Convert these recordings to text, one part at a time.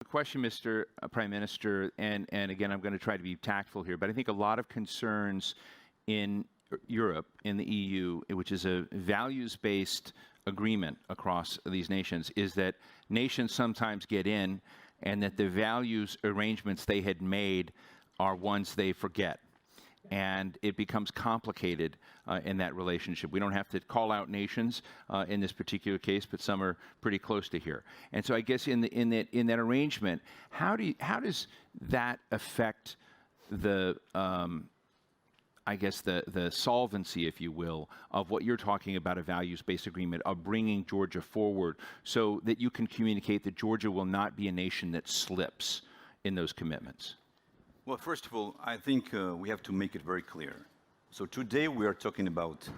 Question, Mr. Prime Minister, and again, I'm going to try to be tactful here, but I think a lot of concerns in Europe, in the EU, which is a values-based agreement across these nations, is that nations sometimes get in and that the values arrangements they had made are ones they forget. And it becomes complicated in that relationship. We don't have to call out nations in this particular case, but some are pretty close to here. And so I guess in that arrangement, how does that affect the I guess the solvency, if you will, of what you're talking about, a values-based agreement, of bringing Georgia forward so that you can communicate that Georgia will not be a nation that slips in those commitments? Well, first of all, I think we have to make it very clear. So today we are talking about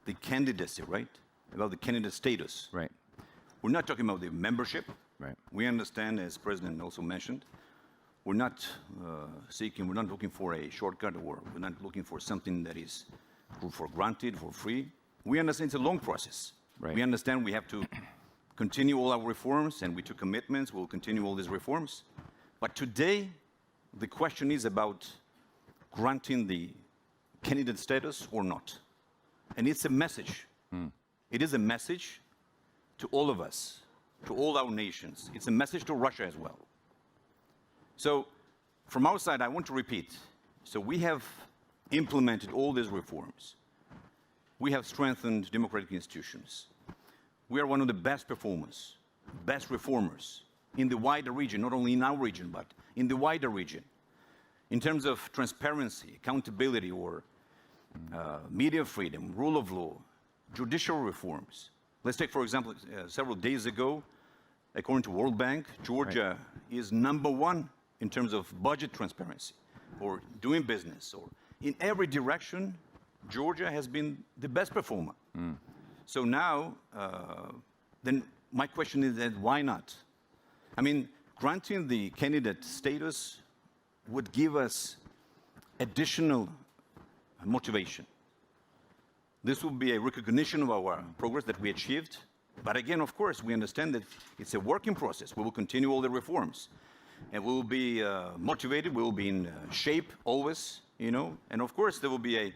the candidacy, right? About the candidate status. Right. We're not talking about the membership. Right. We understand, as President also mentioned, we're not we're not looking for a shortcut, or we're not looking for something that is for granted, for free. We understand it's a long process. Right. We understand we have to continue all our reforms, and we took commitments. We'll continue all these reforms. But today, the question is about granting the candidate status or not. And it's a message. It is a message to all of us, to all our nations. It's a message to Russia as well. So from our side, I want to repeat. So we have implemented all these reforms. We have strengthened democratic institutions. We are one of the best performers, best reformers in the wider region, not only in our region, but in the wider region. In terms of transparency, accountability, or media freedom, rule of law, judicial reforms. Let's take, for example, several days ago, according to World Bank, Georgia is #1 in terms of budget transparency, or doing business, or in every direction, Georgia has been the best performer. So now, then my question is that why not? I mean, granting the candidate status would give us additional motivation. This will be a recognition of our progress that we achieved. But again, of course, we understand that it's a working process. We will continue all the reforms. And we will be motivated. We will be in shape always, you know. And of course, there will be a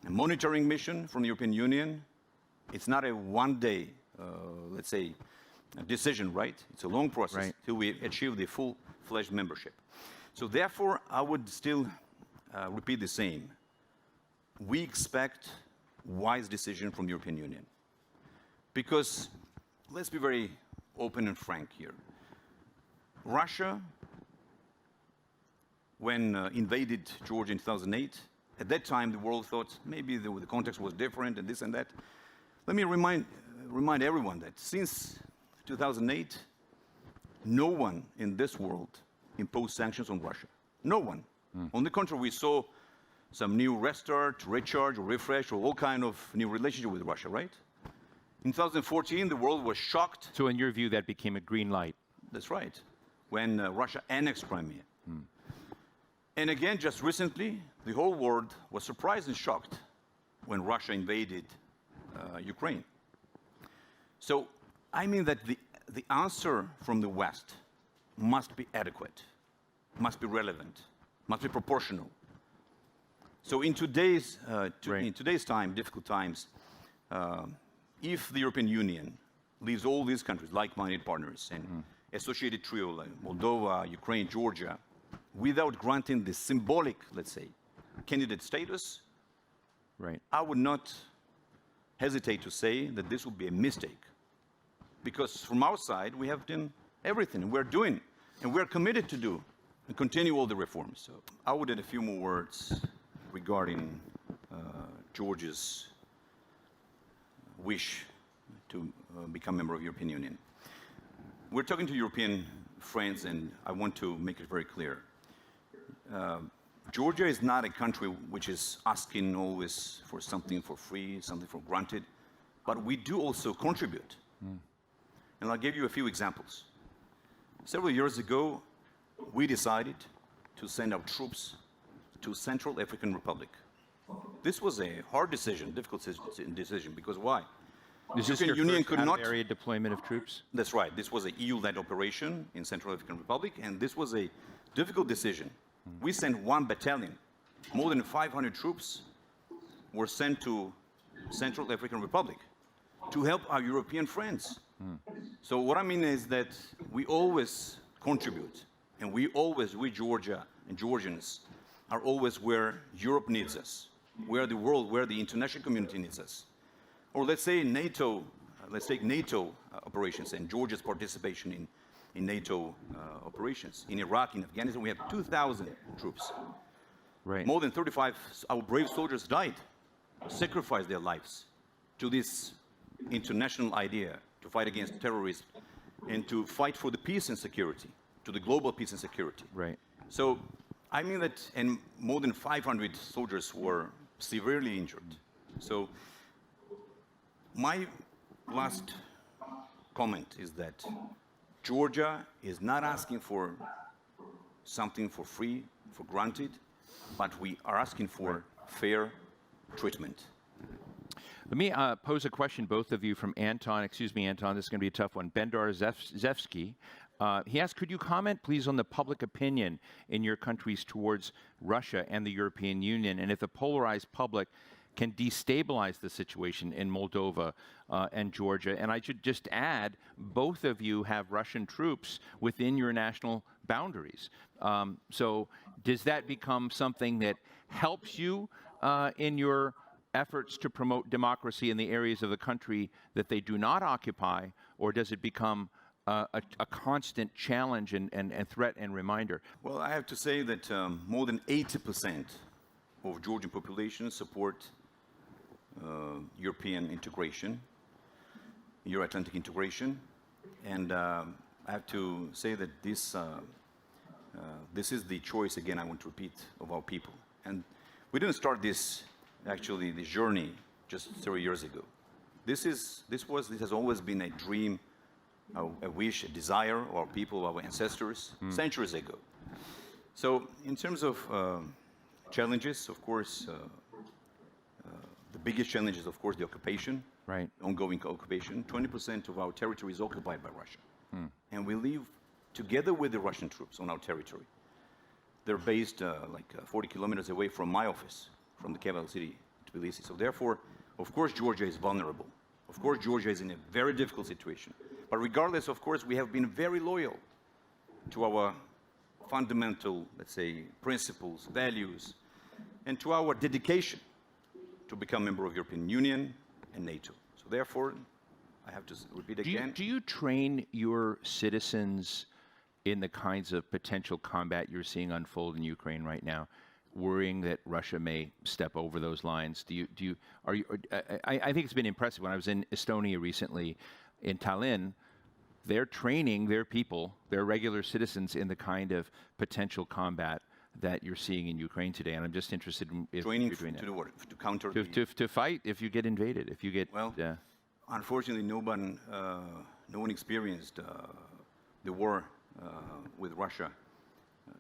monitoring mission from the European Union. It's not a one-day, let's say, decision, right? It's a long process till we achieve the full-fledged membership. So therefore, I would still repeat the same. We expect wise decision from the European Union. Because let's be very open and frank here. Russia, when invaded Georgia in 2008, at that time the world thought maybe the context was different and this and that. Let me remind everyone that since 2008, no one in this world imposed sanctions on Russia. No one. On the contrary, we saw some new restart, recharge, or refresh, or all kind of new relationship with Russia, right? In 2014, the world was shocked. So in your view, that became a green light? That's right, when Russia annexed Crimea. And again, just recently, the whole world was surprised and shocked when Russia invaded Ukraine. So I mean that the answer from the West must be adequate, must be relevant, must be proportional. So in today's time, difficult times, if the European Union leaves all these countries, like-minded partners, and associated trio like Moldova, Ukraine, Georgia, without granting the symbolic, let's say, candidate status, I would not hesitate to say that this would be a mistake. Because from our side, we have done everything, and we're doing, and we're committed to do, and continue all the reforms. So I would add a few more words regarding Georgia's wish to become a member of the European Union. We're talking to European friends, and I want to make it very clear. Georgia is not a country which is asking always for something for free, something for granted, but we do also contribute. And I'll give you a few examples. Several years ago, we decided to send our troops to Central African Republic. This was a hard decision, difficult decision, because why? Is this your Union first could not. out-of-area deployment of troops? That's right. This was an EU-led operation in Central African Republic, and this was a difficult decision. We sent 1 battalion. More than 500 troops were sent to Central African Republic to help our European friends. So what I mean is that we always contribute, and we Georgia and Georgians, are always where Europe needs us, where the world, where the international community needs us. Or let's say NATO, let's take NATO operations and Georgia's participation in NATO operations. In Iraq, in Afghanistan, we have 2,000 troops. Right. More than 35, our brave soldiers died, sacrificed their lives to this international idea to fight against terrorism and to fight for the peace and security, to the global peace and security. Right. So I mean that, and more than 500 soldiers were severely injured. So my last comment is that Georgia is not asking for something for free, for granted, but we are asking for fair treatment. Let me pose a question, both of you, from Anton. Excuse me, Anton, this is going to be a tough one. Bendar Zevsky. He asked, could you comment, please, on the public opinion in your countries towards Russia and the European Union, and if the polarized public can destabilize the situation in Moldova and Georgia? And I should just add, both of you have Russian troops within your national boundaries. So does that become something that helps you in your efforts to promote democracy in the areas of the country that they do not occupy, or does it become a constant challenge and threat and reminder? Well, I have to say that more than 80% of Georgian population support European integration, Euro-Atlantic integration, and I have to say that this is the choice, again, I want to repeat, of our people. And we didn't start this, actually, this journey just 3 years ago. This has always been a dream, a wish, a desire of our people, of our ancestors, centuries ago. So in terms of challenges, of course, the biggest challenge is, of course, the occupation, right? Ongoing occupation. 20% of our territory is occupied by Russia. And we live together with the Russian troops on our territory. They're based like 40 kilometers away from my office, from the capital city, Tbilisi. So therefore, of course, Georgia is vulnerable. Of course, Georgia is in a very difficult situation. But regardless, of course, we have been very loyal to our fundamental, let's say, principles, values, and to our dedication to become a member of the European Union and NATO. So therefore, I have to repeat again. Do you train your citizens in the kinds of potential combat you're seeing unfold in Ukraine right now, worrying that Russia may step over those lines? I think it's been impressive. When I was in Estonia recently, in Tallinn, they're training their people, their regular citizens, in the kind of potential combat that you're seeing in Ukraine today. And I'm just interested in if training you're doing to that. do what? To counter to fight if you get invaded, if you get... Well, unfortunately, no one experienced the war with Russia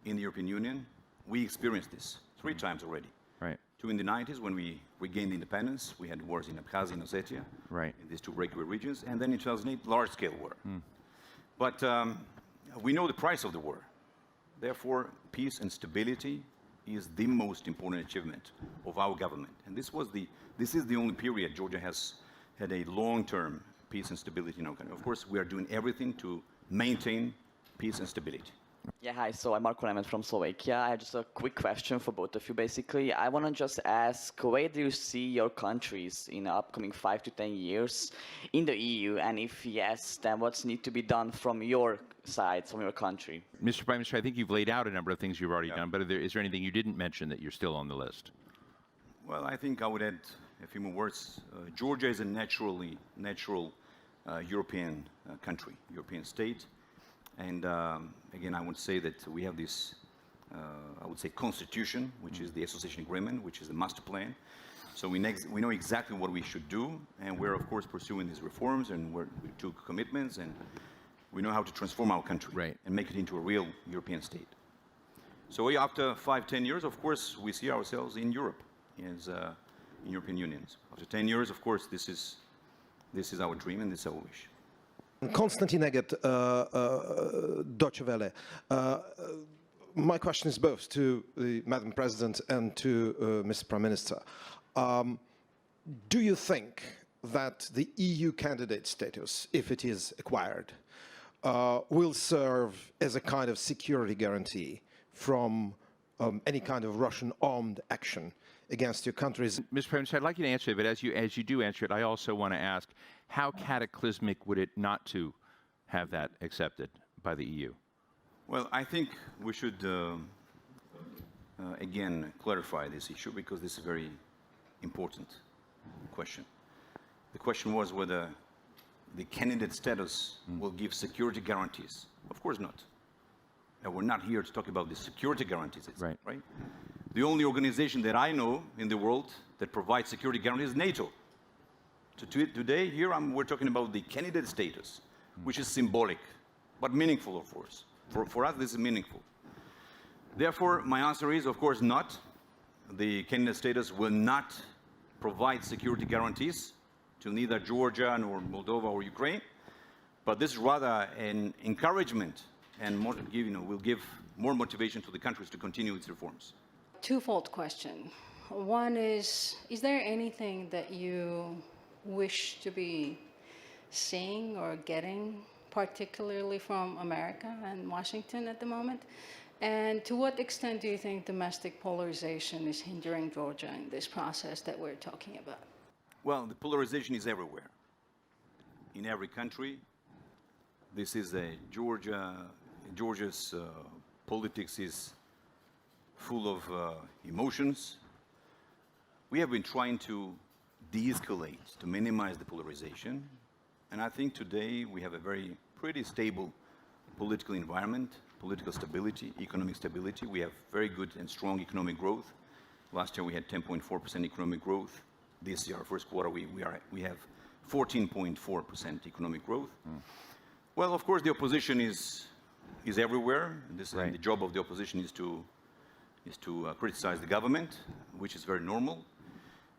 in the European Union. We experienced this 3 times already. Right. 2 in the 90s when we regained independence. We had wars in Abkhazia and Ossetia, right, in these 2 breakaway regions. And then in 2008, large-scale war. But we know the price of the war. Therefore, peace and stability is the most important achievement of our government. And this is the only period Georgia has had a long-term peace and stability in our country. Of course, we are doing everything to maintain peace and stability. Yeah, hi. So I'm Marko Nemet from Slovakia. I have just a quick question for both of you, basically. I want to just ask, where do you see your countries in the upcoming 5 to 10 years in the EU? And if yes, then what's need to be done from your side, from your country? Mr. Prime Minister, I think you've laid out a number of things you've already done, but is there anything you didn't mention that you're still on the list? Well, I think I would add a few more words. Georgia is a natural European country, European state. And again, I would say that we have this, I would say, constitution, which is the association agreement, which is the master plan. So we know exactly what we should do, and we're, of course, pursuing these reforms, and we took commitments, and we know how to transform our country and make it into a real European state. So after 5-10 years, of course, we see ourselves in Europe, as in European Union. After 10 years, of course, this is This is our dream and this is our wish. Konstantin Eggert, Deutsche Welle. My question is both to the Madam President and to Mr. Prime Minister. Do you think that the EU candidate status, if it is acquired, will serve as a kind of security guarantee from any kind of Russian armed action against your countries? Mr. Prime Minister, I'd like you to answer it, but as you do answer it, I also want to ask, how cataclysmic would it not to have that accepted by the EU? Well, I think we should, again, clarify this issue because this is a very important question. The question was whether the candidate status will give security guarantees. Of course not. And we're not here to talk about the security guarantees, right? The only organization that I know in the world that provides security guarantees is NATO. Today, here, we're talking about the candidate status, which is symbolic, but meaningful, of course. For us, this is meaningful. Therefore, my answer is, of course, not. The candidate status will not provide security guarantees to neither Georgia nor Moldova or Ukraine, but this is rather an encouragement and will give more motivation to the countries to continue its reforms. Twofold question. One is there anything that you wish to be seeing or getting, particularly from America and Washington at the moment? And to what extent do you think domestic polarization is hindering Georgia in this process that we're talking about? Well, the polarization is everywhere. In every country. This is Georgia's politics is full of emotions. We have been trying to de-escalate, to minimize the polarization. And I think today we have a pretty stable political environment, political stability, economic stability. We have very good and strong economic growth. Last year we had 10.4% economic growth. This year, first quarter, we have 14.4% economic growth. Well, of course, the opposition is everywhere. The job of the opposition is to criticize the government, which is very normal.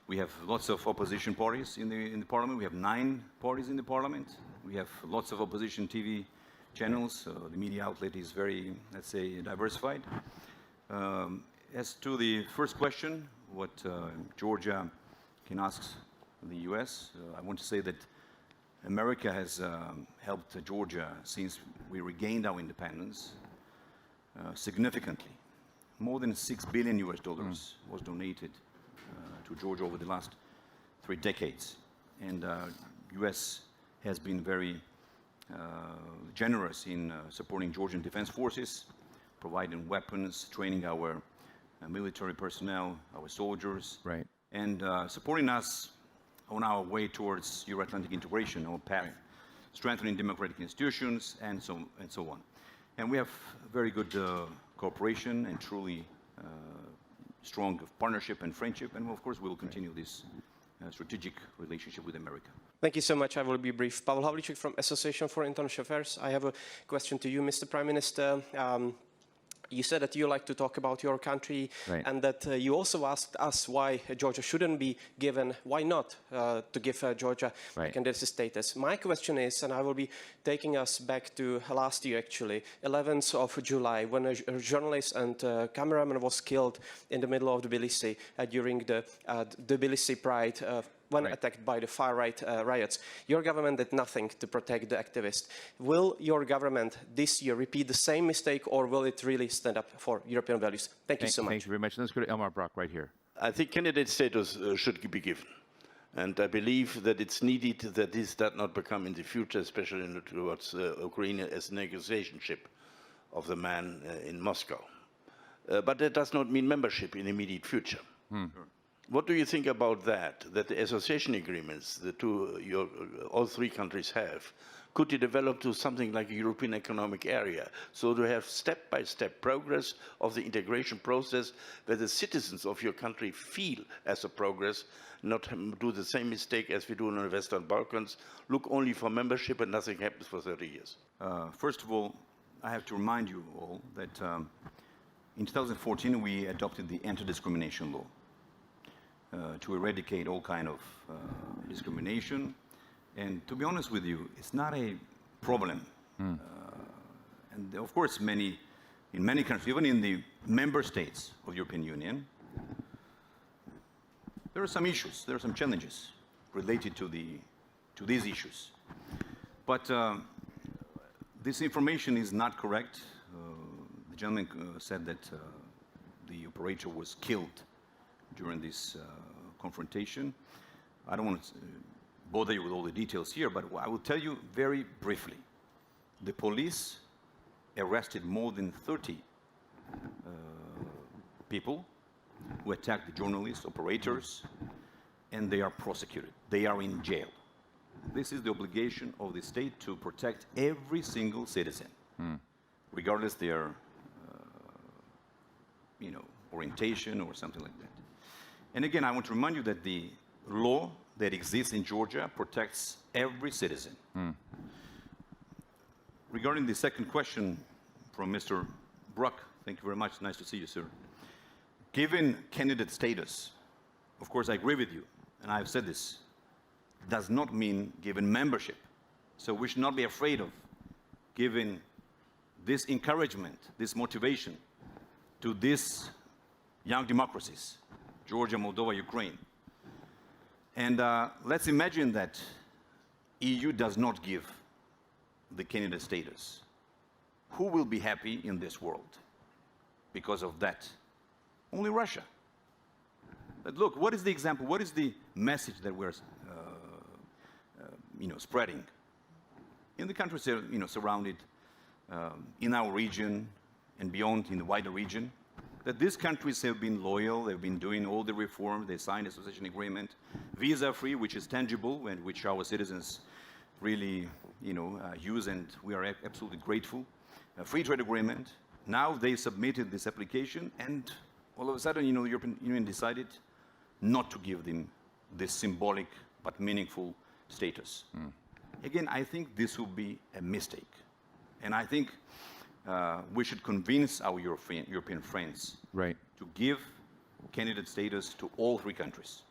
We have lots of opposition parties in the parliament. We have 9 parties in the parliament. We have lots of opposition TV channels. The media outlet is very, let's say, diversified. As to the first question, what Georgia can ask the U.S., I want to say that America has helped Georgia since we regained our independence significantly. More than $6 billion was donated to Georgia over the last 3 decades. And U.S. has been very generous in supporting Georgian defense forces, providing weapons, training our military personnel, our soldiers, and supporting us on our way towards Euro-Atlantic integration, our path, strengthening democratic institutions, and so on. And we have very good cooperation and truly strong partnership and friendship, and of course we will continue this strategic relationship with America. Thank you so much. I will be brief. Pavel Havlicek from Association for International Affairs. I have a question to you, Mr. Prime Minister. You said that you like to talk about your country, and that you also asked us why Georgia shouldn't be given, why not to give Georgia candidate status. My question is, and I will be taking us back to last year actually, 11th of July, when a journalist and cameraman was killed in the middle of Tbilisi during the Tbilisi Pride when attacked by the far-right riots. Your government did nothing to protect the activists. Will your government this year repeat the same mistake, or will it really stand up for European values? Thank you so much. Thank you very much. Let's go to Elmar Brock right here. I think candidate status should be given. And I believe that it's needed that this does not become in the future, especially towards Ukraine, as a negotiation chip of the man in Moscow. But that does not mean membership in the immediate future. What do you think about that? That the association agreements all 3 countries have, could be developed to something like a European Economic Area, so to have step-by-step progress of the integration process, where the citizens of your country feel as a progress, not do the same mistake as we do in the Western Balkans, look only for membership and nothing happens for 30 years. First of all, I have to remind you all that in 2014 we adopted the anti-discrimination law. To eradicate all kind of discrimination And to be honest with you, it's not a problem. And of course, in many countries, even in the member states of the European Union, there are some issues, there are some challenges related to these issues. But this information is not correct. The gentleman said that the operator was killed during this confrontation. I don't want to bother you with all the details here, but I will tell you very briefly. The police arrested more than 30 people who attacked the journalists, operators, and they are prosecuted. They are in jail. This is the obligation of the state to protect every single citizen, regardless their orientation or something like that. And again, I want to remind you that the law that exists in Georgia protects every citizen. Regarding the second question from Mr. Bruck, thank you very much. Nice to see you, sir. Given candidate status, of course, I agree with you, and I've said this, does not mean given membership. So we should not be afraid of giving this encouragement, this motivation to these young democracies, Georgia, Moldova, Ukraine. And let's imagine that EU does not give the candidate status. Who will be happy in this world because of that? Only Russia. But look, what is the example? What is the message that we're spreading in the countries surrounded in our region and beyond in the wider region? That these countries have been loyal, they've been doing all the reforms, they signed association agreement, visa-free, which is tangible, and which our citizens really use, and we are absolutely grateful. A free trade agreement. Now they submitted this application, and all of a sudden, the European Union decided not to give them this symbolic but meaningful status. Again, I think this would be a mistake. And I think we should convince our European friends to give candidate status to all three countries.